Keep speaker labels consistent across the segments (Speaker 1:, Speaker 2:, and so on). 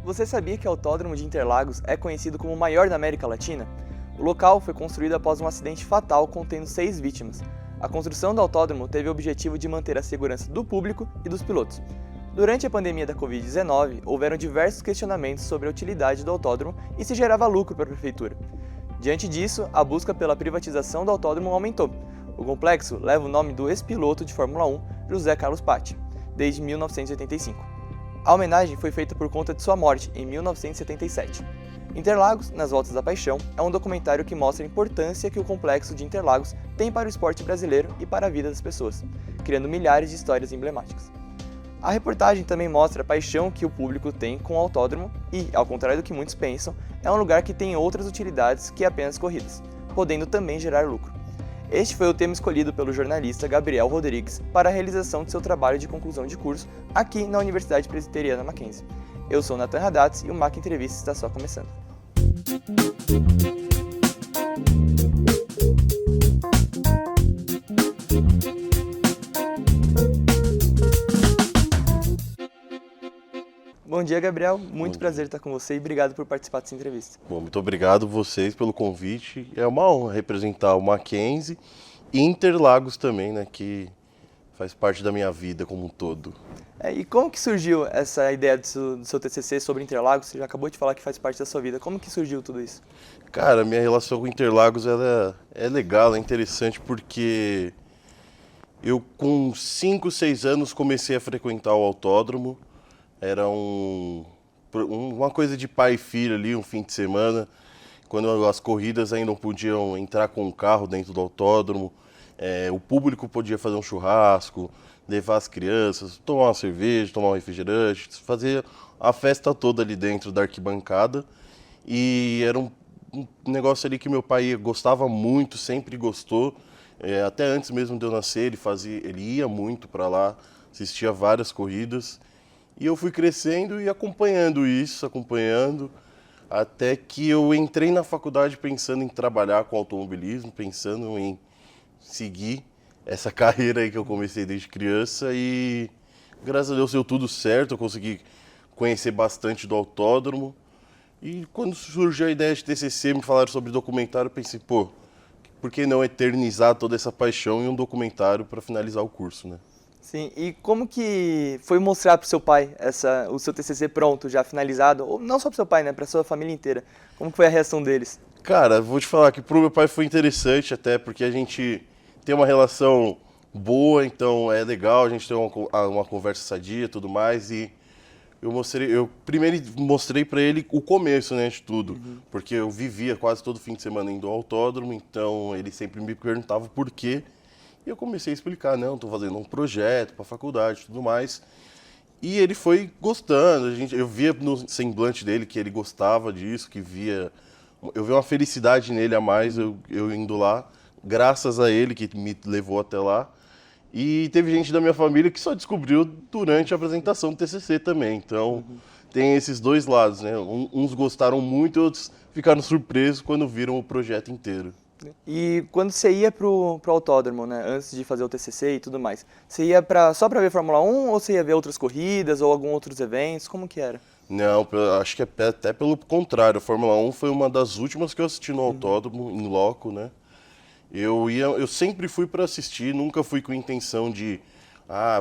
Speaker 1: Você sabia que o Autódromo de Interlagos é conhecido como o maior da América Latina? O local foi construído após um acidente fatal contendo 6 vítimas. A construção do autódromo teve o objetivo de manter a segurança do público e dos pilotos. Durante a pandemia da Covid-19, houveram diversos questionamentos sobre a utilidade do autódromo e se gerava lucro para a prefeitura. Diante disso, a busca pela privatização do autódromo aumentou. O complexo leva o nome do ex-piloto de Fórmula 1, José Carlos Patti, desde 1985. A homenagem foi feita por conta de sua morte, em 1977. Interlagos, nas Voltas da Paixão, é um documentário que mostra a importância que o complexo de Interlagos tem para o esporte brasileiro e para a vida das pessoas, criando milhares de histórias emblemáticas. A reportagem também mostra a paixão que o público tem com o autódromo e, ao contrário do que muitos pensam, é um lugar que tem outras utilidades que apenas corridas, podendo também gerar lucro. Este foi o tema escolhido pelo jornalista Gabriel Rodrigues para a realização de seu trabalho de conclusão de curso aqui na Universidade Presbiteriana Mackenzie. Eu sou Nathan Hadatz e o Mac Entrevista está só começando. Bom dia, Gabriel. Muito prazer estar com você e obrigado por participar dessa entrevista.
Speaker 2: Bom, muito obrigado vocês pelo convite. É uma honra representar o Mackenzie e Interlagos também, né, que faz parte da minha vida como um todo.
Speaker 1: E como que surgiu essa ideia do seu TCC sobre Interlagos? Você já acabou de falar que faz parte da sua vida. Como que surgiu tudo isso?
Speaker 2: Cara, minha relação com Interlagos ela é legal, é interessante porque eu com 5, 6 anos comecei a frequentar o autódromo. Era uma coisa de pai e filho ali, um fim de semana, quando as corridas ainda não podiam entrar com o carro dentro do autódromo, o público podia fazer um churrasco, levar as crianças, tomar uma cerveja, tomar um refrigerante, fazer a festa toda ali dentro da arquibancada. E era um negócio ali que meu pai gostava muito, sempre gostou, até antes mesmo de eu nascer, ele ia muito para lá, assistia várias corridas. E eu fui crescendo e acompanhando, até que eu entrei na faculdade pensando em trabalhar com automobilismo, pensando em seguir essa carreira aí que eu comecei desde criança e graças a Deus deu tudo certo, eu consegui conhecer bastante do autódromo. E quando surgiu a ideia de TCC, me falaram sobre documentário, eu pensei, por que não eternizar toda essa paixão em um documentário para finalizar o curso, né?
Speaker 1: Sim, e como que foi mostrar para o seu pai o seu TCC pronto, já finalizado? Ou não só para o seu pai, né, para a sua família inteira. Como que foi a reação deles?
Speaker 2: Cara, vou te falar que pro meu pai foi interessante até, porque a gente tem uma relação boa, então é legal, a gente tem uma conversa sadia e tudo mais, e eu primeiro mostrei para ele o começo, né, de tudo, porque eu vivia quase todo fim de semana indo ao autódromo, então ele sempre me perguntava por quê. E eu comecei a explicar, não, estou fazendo um projeto para a faculdade e tudo mais. E ele foi gostando, eu via no semblante dele que ele gostava disso, eu via uma felicidade nele a mais, eu indo lá, graças a ele que me levou até lá. E teve gente da minha família que só descobriu durante a apresentação do TCC também, então tem esses dois lados, né? Uns gostaram muito e outros ficaram surpresos quando viram o projeto inteiro.
Speaker 1: E quando você ia pro autódromo, né, antes de fazer o TCC e tudo mais, você ia só para ver Fórmula 1 ou você ia ver outras corridas ou alguns outros eventos? Como que era?
Speaker 2: Não, acho que até pelo contrário. A Fórmula 1 foi uma das últimas que eu assisti no autódromo, em loco, né? Eu sempre fui para assistir, nunca fui com intenção de,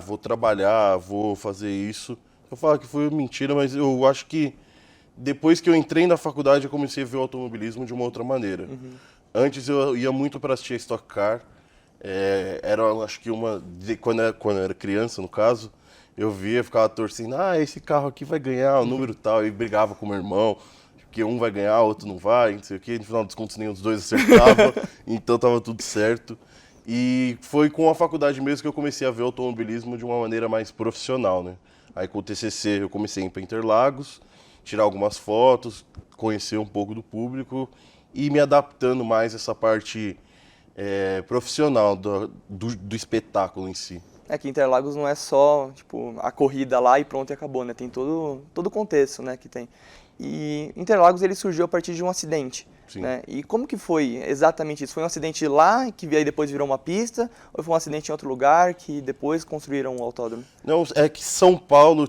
Speaker 2: vou trabalhar, vou fazer isso. Eu falo que foi mentira, mas eu acho que depois que eu entrei na faculdade eu comecei a ver o automobilismo de uma outra maneira. Antes eu ia muito para assistir a Stock Car, acho que quando eu era criança, no caso, eu via, ficava torcendo, esse carro aqui vai ganhar o número tal, e brigava com o meu irmão, que um vai ganhar, o outro não vai, não sei o quê, no final dos contos nenhum dos dois acertava, então tava tudo certo. E foi com a faculdade mesmo que eu comecei a ver o automobilismo de uma maneira mais profissional, né? Aí com o TCC eu comecei a ir para Interlagos, tirar algumas fotos, conhecer um pouco do público, e me adaptando mais a essa parte profissional do espetáculo em si.
Speaker 1: É que Interlagos não é só, tipo, a corrida lá e pronto e acabou, né? Tem todo o contexto, né, que tem. E Interlagos ele surgiu a partir de um acidente,
Speaker 2: Sim.
Speaker 1: né? E como que foi exatamente isso? Foi um acidente lá que aí depois virou uma pista ou foi um acidente em outro lugar que depois construíram o autódromo?
Speaker 2: Não, é que São Paulo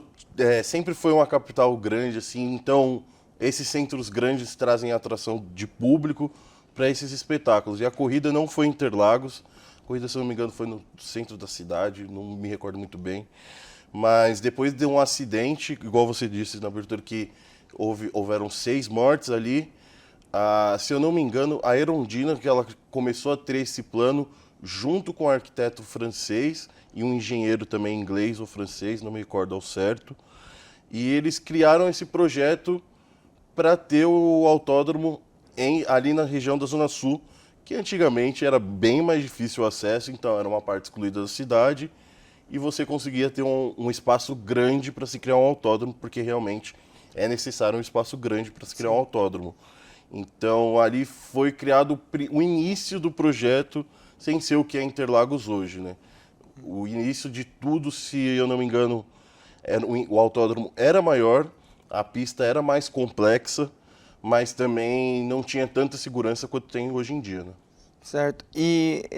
Speaker 2: sempre foi uma capital grande, assim, então esses centros grandes trazem atração de público para esses espetáculos. E a corrida não foi em Interlagos, a corrida, se eu não me engano, foi no centro da cidade, não me recordo muito bem. Mas depois de um acidente, igual você disse na abertura, que houveram 6 mortes ali. Se eu não me engano, a Erundina, que ela começou a ter esse plano junto com um arquiteto francês e um engenheiro também inglês ou francês, não me recordo ao certo. E eles criaram esse projeto para ter o autódromo ali na região da Zona Sul, que antigamente era bem mais difícil o acesso, então era uma parte excluída da cidade, e você conseguia ter um espaço grande para se criar um autódromo, porque realmente é necessário um espaço grande para se criar um autódromo. Então ali foi criado o início do projeto, sem ser o que é Interlagos hoje, né? O início de tudo, se eu não me engano, o autódromo era maior, a pista era mais complexa, mas também não tinha tanta segurança quanto tem hoje em dia, né?
Speaker 1: Certo. E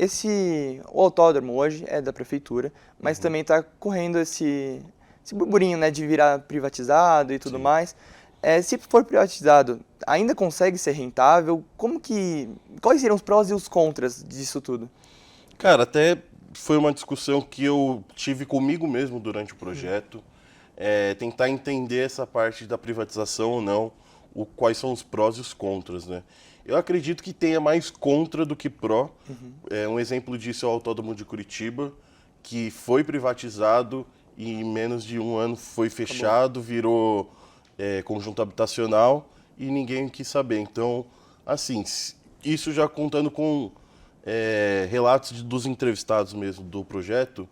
Speaker 1: o autódromo hoje é da prefeitura, mas também está correndo esse burburinho, né, de virar privatizado e tudo
Speaker 2: Sim.
Speaker 1: mais. Se for privatizado, ainda consegue ser rentável? Quais seriam os prós e os contras disso tudo?
Speaker 2: Cara, até foi uma discussão que eu tive comigo mesmo durante o projeto, tentar entender essa parte da privatização ou não, quais são os prós e os contras, né? Eu acredito que tenha mais contra do que pró. Um exemplo disso é o Autódromo de Curitiba, que foi privatizado e em menos de um ano foi fechado, virou conjunto habitacional e ninguém quis saber. Então, assim, isso já contando com relatos dos entrevistados mesmo do projeto,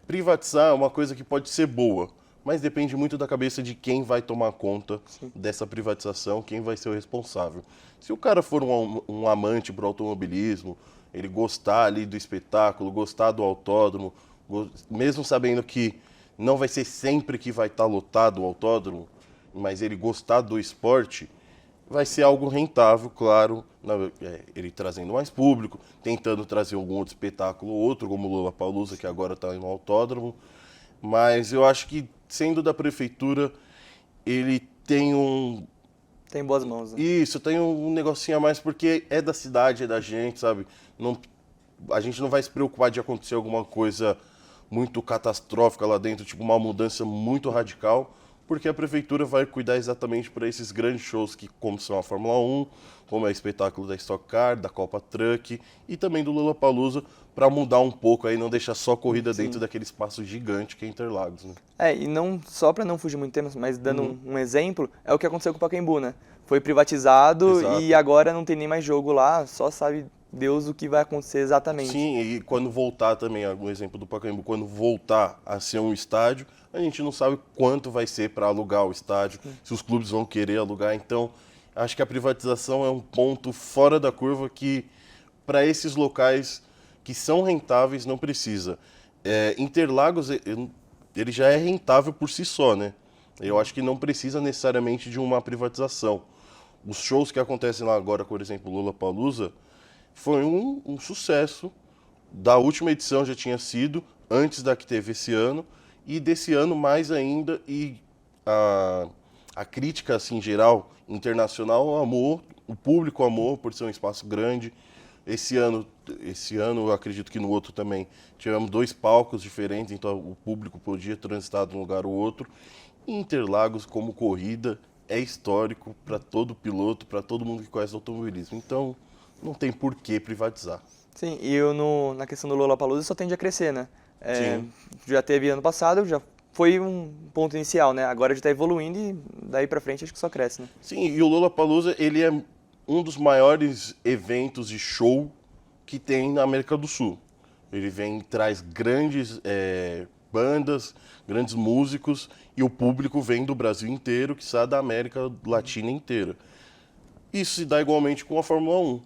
Speaker 2: privatizar é uma coisa que pode ser boa, mas depende muito da cabeça de quem vai tomar conta dessa privatização, quem vai ser o responsável. Se o cara for um amante pro automobilismo, ele gostar ali do espetáculo, gostar do autódromo, mesmo sabendo que não vai ser sempre que vai estar lotado o autódromo, mas ele gostar do esporte, vai ser algo rentável, claro, ele trazendo mais público, tentando trazer algum outro espetáculo ou outro, como o Lollapalooza, que agora está no autódromo. Mas eu acho que, sendo da prefeitura, ele tem
Speaker 1: Tem boas mãos, né?
Speaker 2: Isso, tem um negocinho a mais, porque é da cidade, é da gente, sabe? Não, a gente não vai se preocupar de acontecer alguma coisa muito catastrófica lá dentro, tipo uma mudança muito radical, porque a prefeitura vai cuidar exatamente para esses grandes shows que, como são a Fórmula 1, como é o espetáculo da Stock Car, da Copa Truck e também do Lollapalooza, para mudar um pouco aí, não deixar só corrida dentro daquele espaço gigante que é Interlagos, né?
Speaker 1: E não só para não fugir muito tempo, mas dando um exemplo, é o que aconteceu com o Pacaembu, né? Foi privatizado
Speaker 2: Exato.
Speaker 1: e agora não tem nem mais jogo lá, só sabe Deus o que vai acontecer exatamente.
Speaker 2: Sim, e quando voltar também, um exemplo do Pacaembu, quando voltar a ser um estádio, a gente não sabe quanto vai ser para alugar o estádio, se os clubes vão querer alugar. Então, acho que a privatização é um ponto fora da curva que, para esses locais que são rentáveis, não precisa. Interlagos, ele já é rentável por si só, né? Eu acho que não precisa necessariamente de uma privatização. Os shows que acontecem lá agora, por exemplo, o Lollapalooza, foi um sucesso. Da última edição já tinha sido, antes da que teve esse ano, e desse ano mais ainda, e a crítica, assim, geral, internacional, amou, o público amou, por ser um espaço grande. Esse ano, eu acredito que no outro também, tivemos 2 palcos diferentes, então o público podia transitar de um lugar ou outro. E Interlagos, como corrida, é histórico para todo piloto, para todo mundo que conhece automobilismo. Então, não tem por que privatizar.
Speaker 1: Sim, e na questão do Lollapalooza só tende a crescer, né?
Speaker 2: Sim.
Speaker 1: Já teve ano passado, já foi um ponto inicial, né? Agora já está evoluindo e daí para frente acho que só cresce, né?
Speaker 2: Sim, e o Lollapalooza, ele é um dos maiores eventos de show que tem na América do Sul. Ele traz grandes bandas, grandes músicos, e o público vem do Brasil inteiro, que sai da América Latina inteira. Isso se dá igualmente com a Fórmula 1.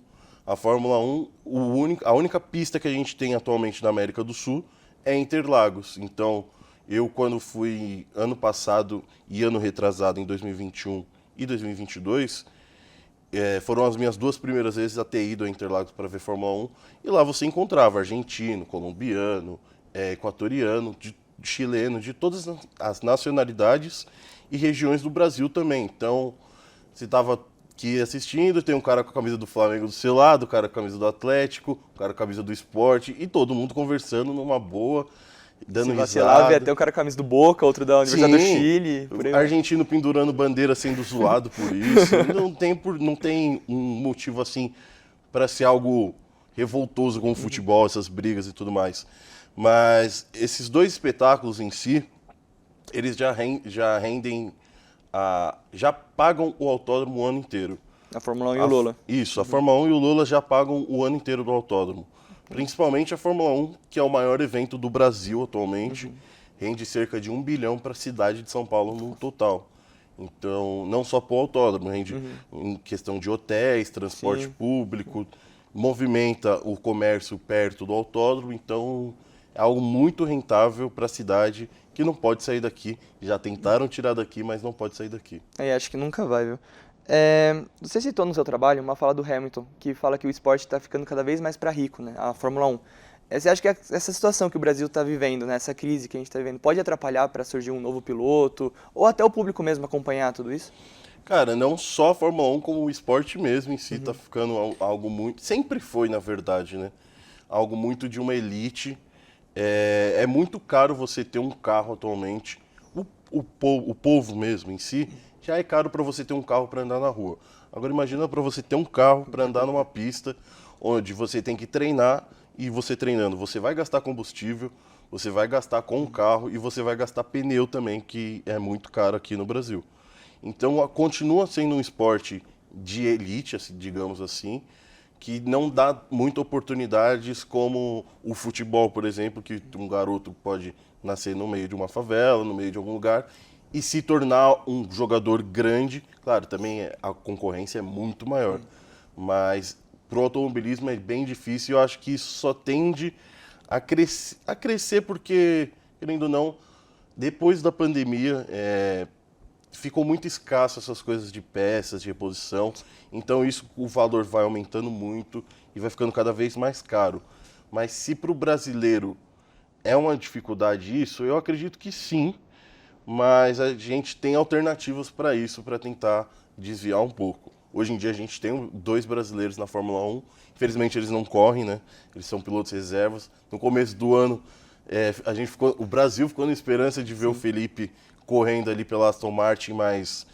Speaker 2: A Fórmula 1, a única pista que a gente tem atualmente na América do Sul é Interlagos. Então, eu quando fui ano passado e ano retrasado, em 2021 e 2022, foram as minhas 2 primeiras vezes a ter ido a Interlagos para ver Fórmula 1, e lá você encontrava argentino, colombiano, equatoriano, chileno, de todas as nacionalidades e regiões do Brasil também. Então, você estava aqui assistindo, tem um cara com a camisa do Flamengo do seu lado, o cara com a camisa do Atlético, o cara com a camisa do Sport, e todo mundo conversando numa boa, dando
Speaker 1: Se vacilar,
Speaker 2: risada.
Speaker 1: vê até o cara com a camisa do Boca, outro da Universidade do
Speaker 2: Sim,
Speaker 1: Chile. Por aí.
Speaker 2: argentino pendurando bandeira sendo zoado por isso. Não tem um motivo assim para ser algo revoltoso com o futebol, essas brigas e tudo mais. Mas esses 2 espetáculos em si, eles já rendem, já pagam o autódromo o ano inteiro.
Speaker 1: A Fórmula 1 e o Lola.
Speaker 2: Isso, a Fórmula 1 e o Lola já pagam o ano inteiro do autódromo. Principalmente a Fórmula 1, que é o maior evento do Brasil atualmente, rende cerca de 1 bilhão para a cidade de São Paulo no total. Então, não só para o autódromo, rende em questão de hotéis, transporte público, movimenta o comércio perto do autódromo, então é algo muito rentável para a cidade que não pode sair daqui. Já tentaram tirar daqui, mas não pode sair daqui.
Speaker 1: Acho que nunca vai, viu? Você citou no seu trabalho uma fala do Hamilton, que fala que o esporte está ficando cada vez mais para rico, né? A Fórmula 1. Você acha que essa situação que o Brasil está vivendo, né? Essa crise que a gente está vivendo, pode atrapalhar para surgir um novo piloto, ou até o público mesmo acompanhar tudo isso?
Speaker 2: Cara, não só a Fórmula 1, como o esporte mesmo em si está ficando algo muito... Sempre foi, na verdade, né? Algo muito de uma elite. É muito caro você ter um carro atualmente. O povo mesmo em si já é caro para você ter um carro para andar na rua. Agora imagina para você ter um carro para andar numa pista onde você tem que treinar, e você treinando, você vai gastar combustível, você vai gastar com o carro e você vai gastar pneu também, que é muito caro aqui no Brasil. Então continua sendo um esporte de elite, digamos assim, que não dá muitas oportunidades como o futebol, por exemplo, que um garoto pode nascer no meio de uma favela, no meio de algum lugar, e se tornar um jogador grande. Claro, também a concorrência é muito maior, mas pro automobilismo é bem difícil, e eu acho que isso só tende a crescer porque, querendo ou não, depois da pandemia, ficou muito escasso essas coisas de peças, de reposição, então o valor vai aumentando muito e vai ficando cada vez mais caro. Mas se para o brasileiro é uma dificuldade isso, eu acredito que sim, mas a gente tem alternativas para isso, para tentar desviar um pouco. Hoje em dia a gente tem 2 brasileiros na Fórmula 1, infelizmente eles não correm, né? Eles são pilotos reservas. No começo do ano, o Brasil ficou na esperança de ver o Felipe correndo ali pela Aston Martin, mas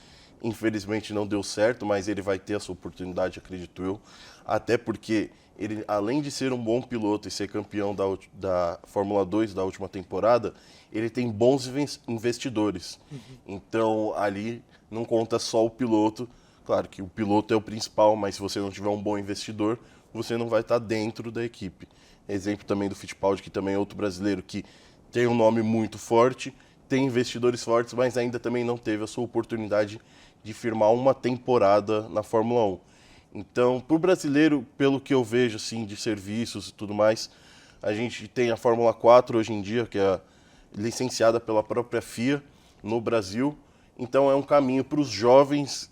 Speaker 2: infelizmente não deu certo, mas ele vai ter a sua oportunidade, acredito eu. Até porque ele, além de ser um bom piloto e ser campeão da Fórmula 2 da última temporada, ele tem bons investidores. Então, ali não conta só o piloto. Claro que o piloto é o principal, mas se você não tiver um bom investidor, você não vai estar dentro da equipe. Exemplo também do Fittipaldi, que também é outro brasileiro que tem um nome muito forte, tem investidores fortes, mas ainda também não teve a sua oportunidade de firmar uma temporada na Fórmula 1. Então, para o brasileiro, pelo que eu vejo assim, de serviços e tudo mais, a gente tem a Fórmula 4 hoje em dia, que é licenciada pela própria FIA no Brasil. Então, é um caminho para os jovens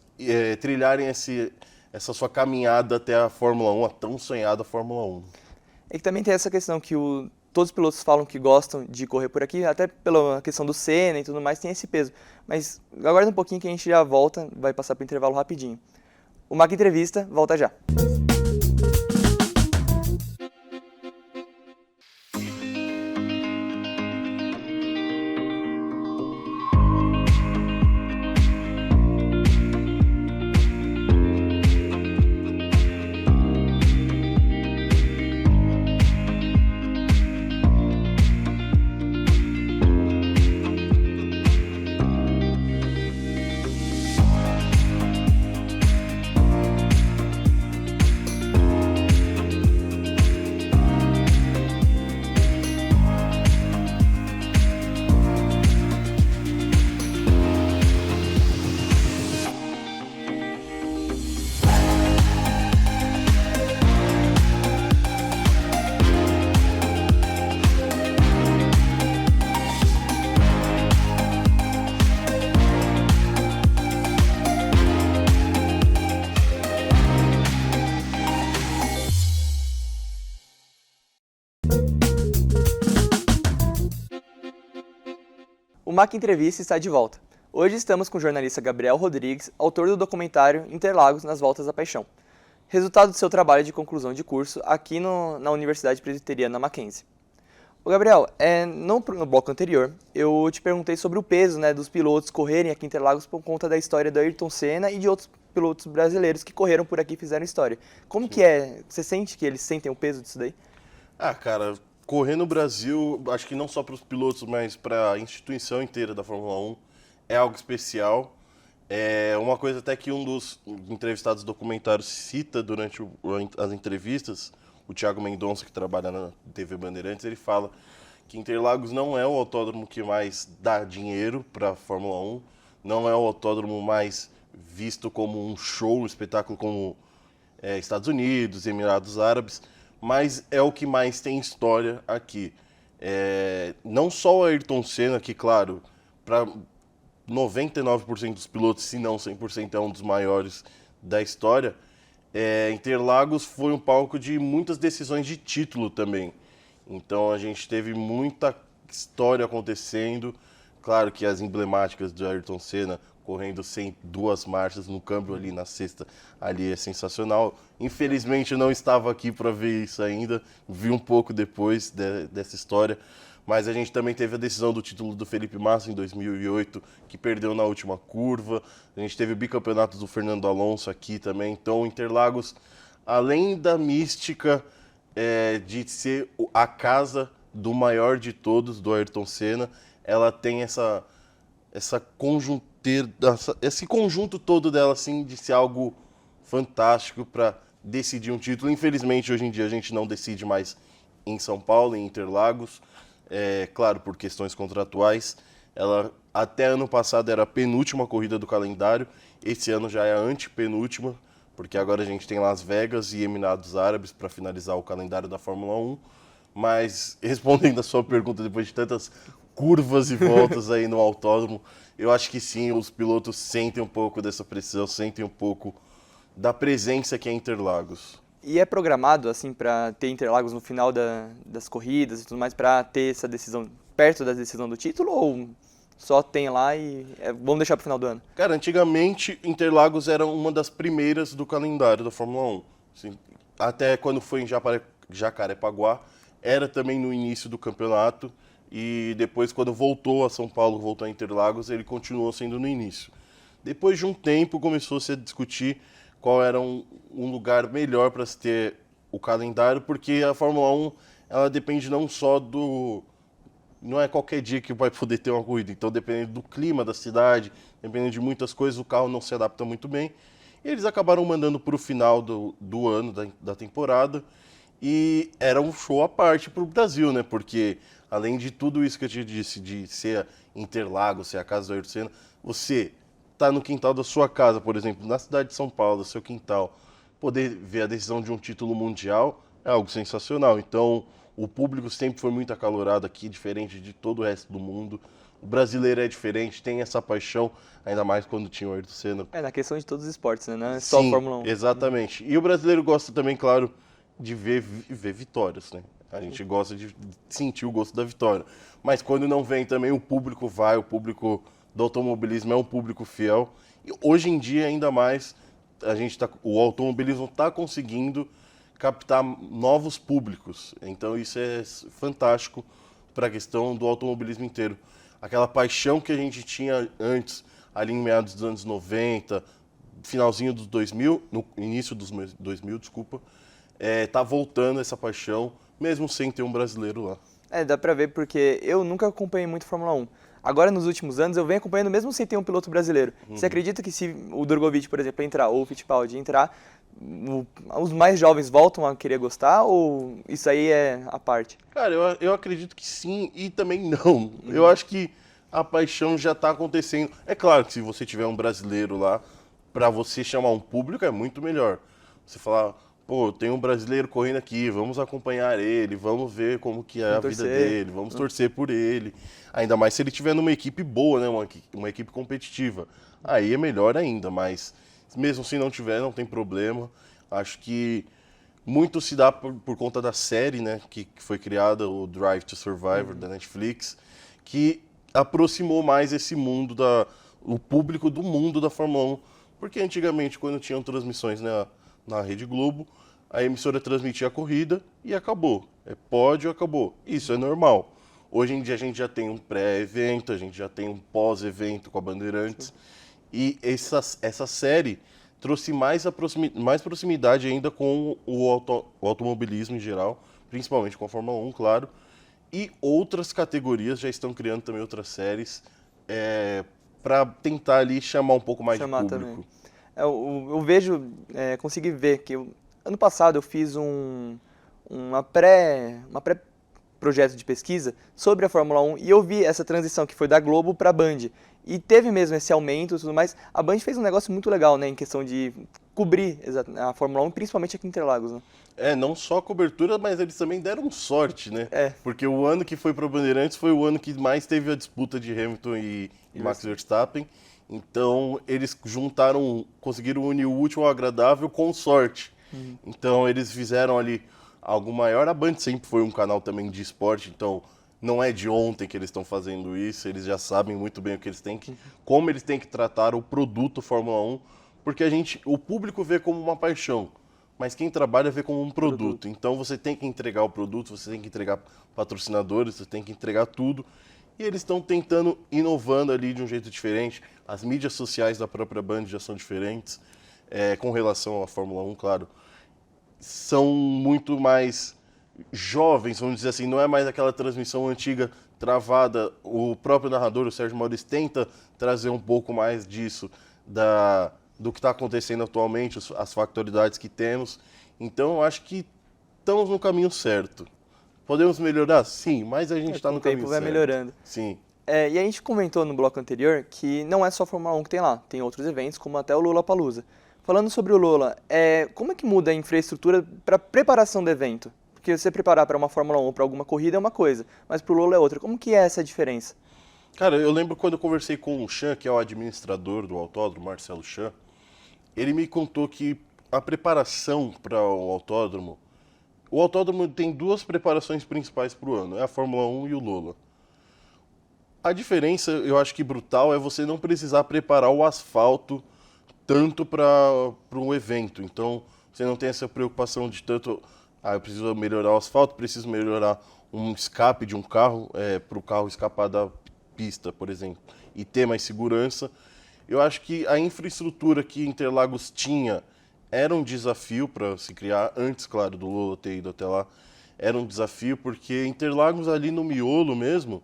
Speaker 2: trilharem essa sua caminhada até a Fórmula 1, a tão sonhada Fórmula 1.
Speaker 1: É que também tem essa questão que todos os pilotos falam que gostam de correr por aqui, até pela questão do Senna e tudo mais, tem esse peso. Mas aguarda um pouquinho que a gente já volta, vai passar para o intervalo rapidinho. O Mac Entrevista volta já. O MAC Entrevista está de volta. Hoje estamos com o jornalista Gabriel Rodrigues, autor do documentário Interlagos nas Voltas da Paixão, resultado do seu trabalho de conclusão de curso aqui na Universidade Presbiteriana Mackenzie. Ô Gabriel, no bloco anterior, eu te perguntei sobre o peso, dos pilotos correrem aqui em Interlagos por conta da história do Ayrton Senna e de outros pilotos brasileiros que correram por aqui e fizeram história. Como que é? Você sente que eles sentem o peso disso daí?
Speaker 2: Cara, correr no Brasil, acho que não só para os pilotos, mas para a instituição inteira da Fórmula 1, é algo especial. É uma coisa até que um dos entrevistados do documentário cita durante as entrevistas, o Thiago Mendonça, que trabalha na TV Bandeirantes, ele fala que Interlagos não é o autódromo que mais dá dinheiro para a Fórmula 1, não é o autódromo mais visto como um show, um espetáculo como Estados Unidos, Emirados Árabes, mas é o que mais tem história aqui. Não só o Ayrton Senna, que claro, para 99% dos pilotos, se não 100%, é um dos maiores da história, Interlagos foi um palco de muitas decisões de título também. Então a gente teve muita história acontecendo. Claro que as emblemáticas do Ayrton Senna correndo sem duas marchas no câmbio ali na sexta, ali é sensacional. Infelizmente eu não estava aqui para ver isso ainda, vi um pouco depois dessa história. Mas a gente também teve a decisão do título do Felipe Massa em 2008, que perdeu na última curva. A gente teve o bicampeonato do Fernando Alonso aqui também. Então, Interlagos, além da mística de ser a casa do maior de todos, do Ayrton Senna, ela tem esse conjunto todo dela, assim, de ser algo fantástico para decidir um título. Infelizmente, hoje em dia, a gente não decide mais em São Paulo, em Interlagos. Claro, por questões contratuais. Ela até ano passado era a penúltima corrida do calendário, esse ano já é a antepenúltima, porque agora a gente tem Las Vegas e Emirados Árabes para finalizar o calendário da Fórmula 1. Mas, respondendo a sua pergunta, depois de tantas curvas e voltas aí no autódromo, eu acho que sim, os pilotos sentem um pouco dessa pressão, sentem um pouco da presença que é Interlagos.
Speaker 1: E é programado, assim, para ter Interlagos no final das corridas e tudo mais, para ter essa decisão perto da decisão do título, ou só tem lá e vamos deixar para o final do ano?
Speaker 2: Cara, antigamente Interlagos era uma das primeiras do calendário da Fórmula 1. Assim, até quando foi em Jacarepaguá, era também no início do campeonato, e depois quando voltou a São Paulo, voltou a Interlagos, ele continuou sendo no início. Depois de um tempo começou-se a discutir qual era um lugar melhor para se ter o calendário, porque a Fórmula 1 ela depende não só não é qualquer dia que vai poder ter uma corrida, então dependendo do clima da cidade, dependendo de muitas coisas, o carro não se adapta muito bem. E eles acabaram mandando para o final do ano, da temporada, e era um show à parte para o Brasil, né? Porque além de tudo isso que eu te disse, de ser Interlagos, ser a casa do Ayrton Senna, você tá no quintal da sua casa, por exemplo, na cidade de São Paulo, no seu quintal, poder ver a decisão de um título mundial é algo sensacional. Então, o público sempre foi muito acalorado aqui, diferente de todo o resto do mundo. O brasileiro é diferente, tem essa paixão, ainda mais quando tinha o Ayrton Senna.
Speaker 1: Na questão de todos os esportes, né? Não é só a Fórmula 1.
Speaker 2: Exatamente. E o brasileiro gosta também, claro, de ver vitórias, né? A gente gosta de sentir o gosto da vitória. Mas quando não vem também, o público vai, o público do automobilismo é um público fiel. E hoje em dia, ainda mais, o automobilismo está conseguindo captar novos públicos. Então isso é fantástico para a questão do automobilismo inteiro. Aquela paixão que a gente tinha antes, ali em meados dos anos 90, finalzinho dos 2000, no início dos 2000, desculpa, tá voltando essa paixão, mesmo sem ter um brasileiro lá.
Speaker 1: Dá pra ver, porque eu nunca acompanhei muito Fórmula 1. Agora, nos últimos anos, eu venho acompanhando mesmo sem ter um piloto brasileiro. Você acredita que se o Drogovic, por exemplo, entrar, ou o Fittipaldi entrar, os mais jovens voltam a querer gostar, ou isso aí é a parte?
Speaker 2: Cara, eu acredito que sim e também não. Eu acho que a paixão já está acontecendo. É claro que se você tiver um brasileiro lá, para você chamar um público é muito melhor. Você falar, pô, tem um brasileiro correndo aqui, vamos acompanhar ele, vamos ver como que é a vida dele, vamos torcer por ele. Ainda mais se ele tiver numa equipe boa, né, uma equipe competitiva. Aí é melhor ainda, mas mesmo se não tiver, não tem problema. Acho que muito se dá por conta da série, né, que foi criada, o Drive to Survivor, da Netflix, que aproximou mais esse mundo, o público do mundo da Fórmula 1. Porque antigamente, quando tinham transmissões, né, na Rede Globo, a emissora transmitia a corrida e acabou. É pódio, acabou. Isso é normal. Hoje em dia a gente já tem um pré-evento, a gente já tem um pós-evento com a Bandeirantes. E essa série trouxe mais proximidade ainda com o automobilismo em geral, principalmente com a Fórmula 1, claro. E outras categorias já estão criando também outras séries para tentar ali chamar um pouco mais de público.
Speaker 1: Também. Eu vejo, consegui ver que ano passado eu fiz uma pré-projeto de pesquisa sobre a Fórmula 1 e eu vi essa transição que foi da Globo para a Band. E teve mesmo esse aumento e tudo mais. A Band fez um negócio muito legal, né, em questão de cobrir a Fórmula 1, principalmente aqui em Interlagos, né?
Speaker 2: Não só a cobertura, mas eles também deram sorte, né?
Speaker 1: É.
Speaker 2: Porque o ano que foi para o Bandeirantes foi o ano que mais teve a disputa de Hamilton e Max Verstappen. Então, eles conseguiram unir o útil ao agradável com sorte. Então, eles fizeram ali algo maior. A Band sempre foi um canal também de esporte, então não é de ontem que eles estão fazendo isso. Eles já sabem muito bem como eles têm que tratar o produto Fórmula 1, porque o público vê como uma paixão. Mas quem trabalha vê como um produto. Então você tem que entregar o produto, você tem que entregar patrocinadores, você tem que entregar tudo. E eles estão tentando, inovando ali de um jeito diferente. As mídias sociais da própria Band já são diferentes, com relação à Fórmula 1, claro. São muito mais jovens, vamos dizer assim. Não é mais aquela transmissão antiga, travada. O próprio narrador, o Sérgio Maurício, tenta trazer um pouco mais disso, do que está acontecendo atualmente, as factoridades que temos. Então, eu acho que estamos no caminho certo. Podemos melhorar? Sim, mas a gente está no caminho certo.
Speaker 1: Com o tempo vai melhorando.
Speaker 2: Sim.
Speaker 1: E a gente comentou no bloco anterior que não é só a Fórmula 1 que tem lá, tem outros eventos, como até o Lollapalooza. Falando sobre o Lola, como é que muda a infraestrutura para a preparação do evento? Porque você preparar para uma Fórmula 1 ou para alguma corrida é uma coisa, mas para o Lola é outra. Como que é essa diferença?
Speaker 2: Cara, eu lembro quando eu conversei com o Chan, que é o administrador do autódromo, Marcelo Chan, ele me contou que a preparação para o autódromo tem duas preparações principais para o ano, é a Fórmula 1 e o Lola. A diferença, eu acho que brutal, é você não precisar preparar o asfalto tanto para um evento. Então, você não tem essa preocupação de tanto, eu preciso melhorar o asfalto, preciso melhorar um escape de um carro, para o carro escapar da pista, por exemplo, e ter mais segurança. Eu acho que a infraestrutura que Interlagos tinha era um desafio para se criar, antes, claro, do Lola ter ido até lá. Era um desafio porque Interlagos ali no miolo mesmo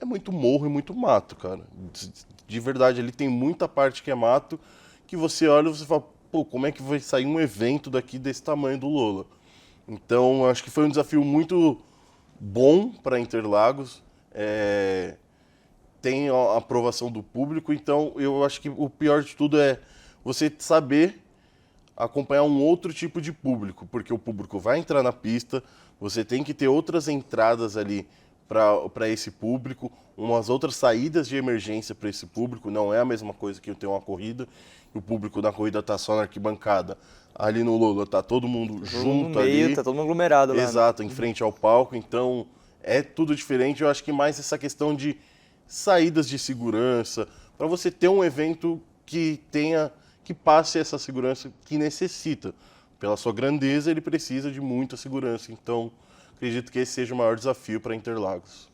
Speaker 2: é muito morro e muito mato, cara. De verdade, ali tem muita parte que é mato que você olha e você fala, pô, como é que vai sair um evento daqui desse tamanho do Lola? Então, acho que foi um desafio muito bom para Interlagos. Tem a aprovação do público, então eu acho que o pior de tudo é você saber acompanhar um outro tipo de público, porque o público vai entrar na pista, você tem que ter outras entradas ali para esse público, umas outras saídas de emergência para esse público, não é a mesma coisa que eu ter uma corrida, e o público da corrida está só na arquibancada. Ali no Lola está todo mundo junto
Speaker 1: no meio,
Speaker 2: ali.
Speaker 1: tá todo mundo aglomerado lá.
Speaker 2: Exato, em frente ao palco, então é tudo diferente. Eu acho que mais essa questão de saídas de segurança, para você ter um evento que passe essa segurança que necessita. Pela sua grandeza, ele precisa de muita segurança. Então, acredito que esse seja o maior desafio para Interlagos.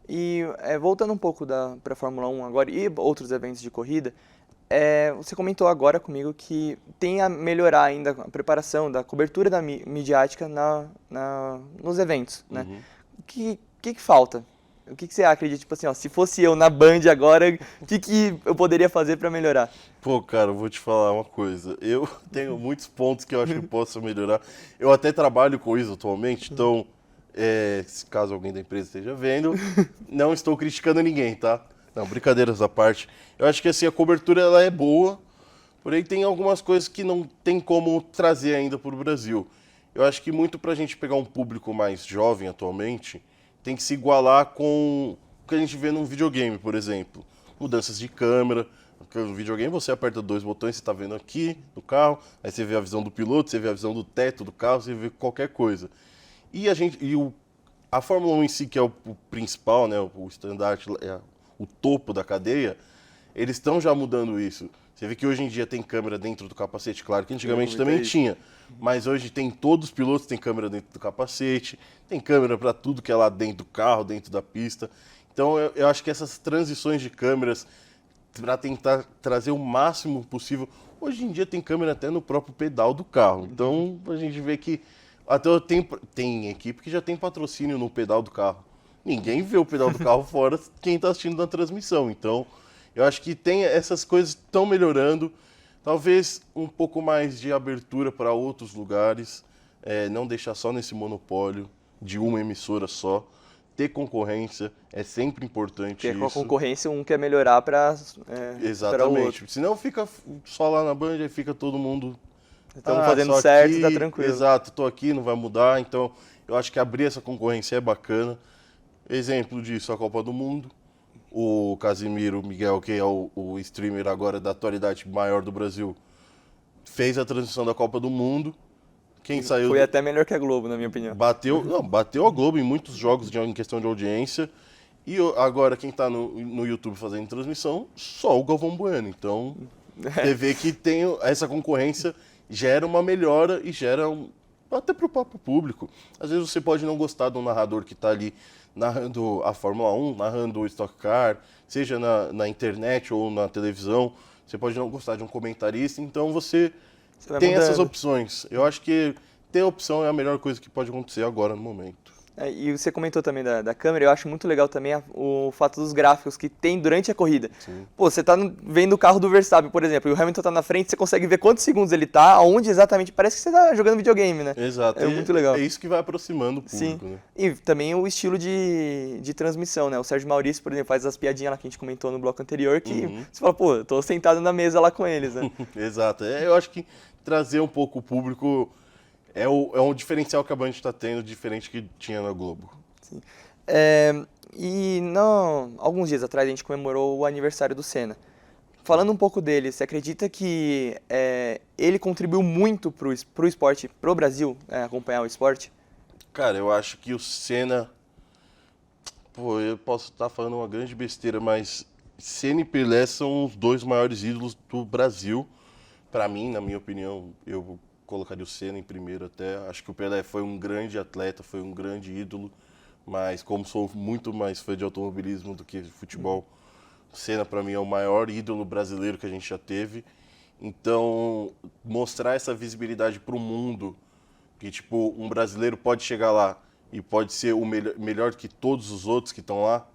Speaker 1: E voltando um pouco para a Fórmula 1 agora e outros eventos de corrida, você comentou agora comigo que tem a melhorar ainda a preparação da cobertura da midiática nos eventos, né? O que falta? O que você acredita, tipo assim, se fosse eu na Band agora, o que eu poderia fazer para melhorar?
Speaker 2: Pô, cara, eu vou te falar uma coisa. Eu tenho muitos pontos que eu acho que posso melhorar. Eu até trabalho com isso atualmente, então, se caso alguém da empresa esteja vendo, não estou criticando ninguém, tá? Não, brincadeiras à parte. Eu acho que assim, a cobertura ela é boa, porém tem algumas coisas que não tem como trazer ainda para o Brasil. Eu acho que muito para a gente pegar um público mais jovem atualmente, tem que se igualar com o que a gente vê num videogame, por exemplo. Mudanças de câmera. No videogame você aperta 2 botões, você está vendo aqui no carro, aí você vê a visão do piloto, você vê a visão do teto do carro, você vê qualquer coisa. E a Fórmula 1 em si, que é o principal, né, o estandarte, o topo da cadeia, eles estão já mudando isso. Você vê que hoje em dia tem câmera dentro do capacete, claro que antigamente também tinha, mas hoje tem todos os pilotos têm câmera dentro do capacete, tem câmera para tudo que é lá dentro do carro, dentro da pista. Então eu acho que essas transições de câmeras para tentar trazer o máximo possível. Hoje em dia tem câmera até no próprio pedal do carro. Então a gente vê que até tem equipe que já tem patrocínio no pedal do carro. Ninguém vê o pedal do carro fora quem está assistindo na transmissão. Então eu acho que tem essas coisas estão melhorando. Talvez um pouco mais de abertura para outros lugares. Não deixar só nesse monopólio de uma emissora só. Ter concorrência é sempre importante.
Speaker 1: Porque com a concorrência um quer melhorar para o outro.
Speaker 2: Senão fica só lá na Band e fica todo mundo...
Speaker 1: Estamos fazendo certo,
Speaker 2: aqui,
Speaker 1: tá tranquilo.
Speaker 2: Exato, tô aqui, não vai mudar. Então eu acho que abrir essa concorrência é bacana. Exemplo disso, a Copa do Mundo. O Casimiro Miguel, que é o streamer agora da atualidade maior do Brasil, fez a transmissão da Copa do Mundo. Quem saiu
Speaker 1: Foi até melhor que a Globo, na minha opinião.
Speaker 2: Bateu a Globo em muitos jogos em questão de audiência. E agora quem está no YouTube fazendo transmissão, só o Galvão Bueno. Então, você vê que tem essa concorrência, gera uma melhora e gera até para o próprio público. Às vezes você pode não gostar do narrador que está ali narrando a Fórmula 1, narrando o Stock Car, seja na internet ou na televisão. Você pode não gostar de um comentarista, então você tem essas opções. Eu acho que ter opção é a melhor coisa que pode acontecer agora no momento.
Speaker 1: E você comentou também da câmera, eu acho muito legal também o fato dos gráficos que tem durante a corrida.
Speaker 2: Sim.
Speaker 1: Pô, você tá vendo o carro do Verstappen, por exemplo, e o Hamilton tá na frente, você consegue ver quantos segundos ele tá, aonde exatamente, parece que você tá jogando videogame, né?
Speaker 2: Exato.
Speaker 1: É muito legal.
Speaker 2: É isso que vai aproximando o público,
Speaker 1: Sim.
Speaker 2: né?
Speaker 1: E também o estilo de transmissão, né? O Sérgio Maurício, por exemplo, faz as piadinhas lá que a gente comentou no bloco anterior, que você fala, pô, eu tô sentado na mesa lá com eles, né?
Speaker 2: Exato. Eu acho que trazer um pouco o público é um diferencial que a Band está tendo, diferente que tinha na Globo.
Speaker 1: Sim. Alguns dias atrás a gente comemorou o aniversário do Senna. Falando um pouco dele, você acredita que ele contribuiu muito pro esporte, pro Brasil, acompanhar o esporte?
Speaker 2: Cara, eu acho que o Senna... Pô, eu posso estar falando uma grande besteira, mas Senna e Pelé são os dois maiores ídolos do Brasil. Para mim, na minha opinião, eu colocaria o Senna em primeiro até. Acho que o Pelé foi um grande atleta, foi um grande ídolo. Mas como sou muito mais fã de automobilismo do que de futebol, o Senna para mim é o maior ídolo brasileiro que a gente já teve. Então, mostrar essa visibilidade para o mundo, que tipo, um brasileiro pode chegar lá e pode ser o melhor que todos os outros que estão lá,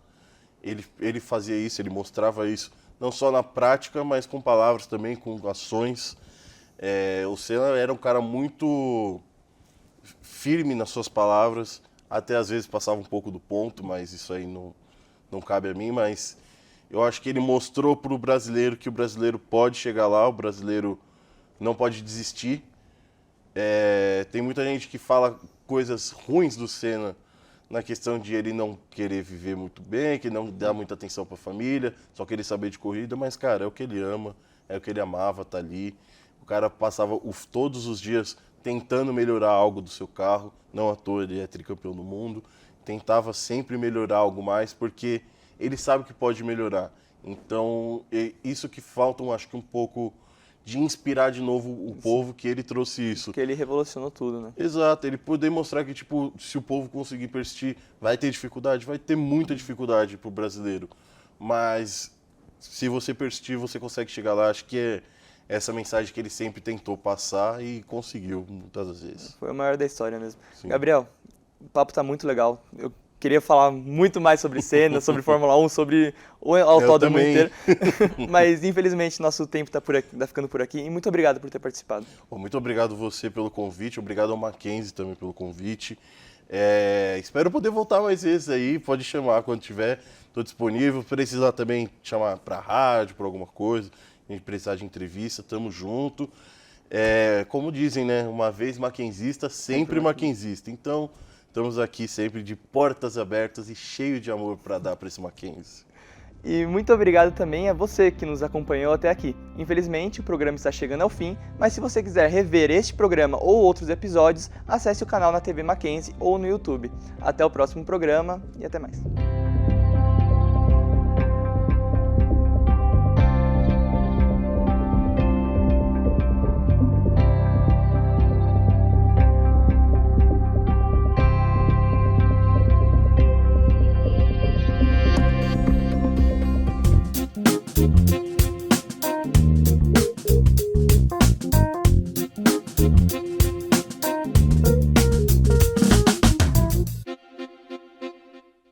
Speaker 2: ele fazia isso, ele mostrava isso, não só na prática, mas com palavras também, com ações. O Senna era um cara muito firme nas suas palavras, até às vezes passava um pouco do ponto, mas isso aí não cabe a mim, mas eu acho que ele mostrou para o brasileiro que o brasileiro pode chegar lá, o brasileiro não pode desistir. Tem muita gente que fala coisas ruins do Senna na questão de ele não querer viver muito bem, que não dá muita atenção para a família, só querer saber de corrida, mas, cara, é o que ele ama, é o que ele amava, tá ali. O cara passava todos os dias tentando melhorar algo do seu carro, não à toa ele é tricampeão do mundo, tentava sempre melhorar algo mais, porque ele sabe que pode melhorar. Então, isso que falta, acho que um pouco de inspirar de novo o povo, que ele trouxe isso.
Speaker 1: Porque ele revolucionou tudo, né?
Speaker 2: Exato, ele poder mostrar que, tipo, se o povo conseguir persistir, vai ter dificuldade, vai ter muita dificuldade pro brasileiro. Mas se você persistir, você consegue chegar lá. Acho que é essa mensagem que ele sempre tentou passar e conseguiu, muitas das vezes.
Speaker 1: Foi o maior da história mesmo.
Speaker 2: Sim.
Speaker 1: Gabriel, o papo tá muito legal. Eu queria falar muito mais sobre Senna, sobre Fórmula 1, sobre o autódromo inteiro. Mas, infelizmente, nosso tempo tá ficando por aqui. E muito obrigado por ter participado.
Speaker 2: Muito obrigado você pelo convite, obrigado ao Mackenzie também pelo convite. Espero poder voltar mais vezes aí, pode chamar quando tiver, estou disponível. Precisar também chamar para rádio, para alguma coisa, a gente precisar de entrevista, tamo junto. Como dizem, né, uma vez mackenzista, sempre mackenzista. Então, estamos aqui sempre de portas abertas e cheio de amor para dar para esse Mackenzie.
Speaker 1: E muito obrigado também a você que nos acompanhou até aqui. Infelizmente, o programa está chegando ao fim, mas se você quiser rever este programa ou outros episódios, acesse o canal na TV Mackenzie ou no YouTube. Até o próximo programa e até mais.